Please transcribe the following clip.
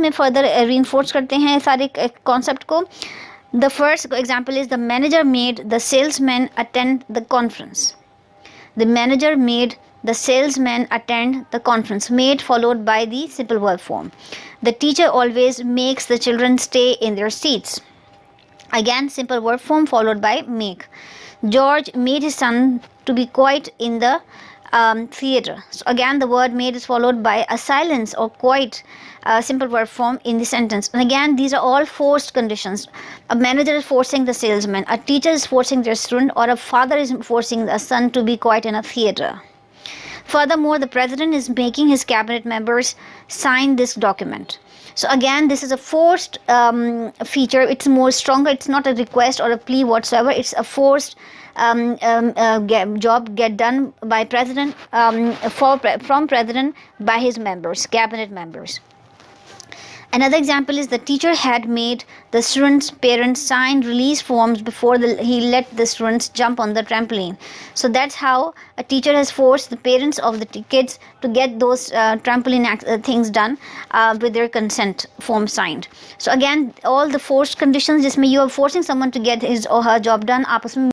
में further reinforce करते हैं सारे concept को. The first example is the manager made the salesman attend the conference. The manager made the salesman attend the conference. Made followed by the simple verb form. The teacher always makes the children stay in their seats. Again, simple verb form followed by make. George made his son to be quiet in the theater. So again, the word made is followed by a silence or quiet simple verb form in the sentence. And again, these are all forced conditions. A manager is forcing the salesman, a teacher is forcing their student, or a father is forcing a son to be quiet in a theater. Furthermore, the president is making his cabinet members sign this document. So again, this is a forced feature. It's more stronger. It's not a request or a plea whatsoever. It's a forced job get done by president from president by his members, cabinet members. Another example is the teacher had made the students' parents sign release forms before he let the students jump on the trampoline. So that's how a teacher has forced the parents of the kids to get those trampoline things done with their consent form signed. So again, all the forced conditions जिसमें you are forcing someone to get his or her job done आपस में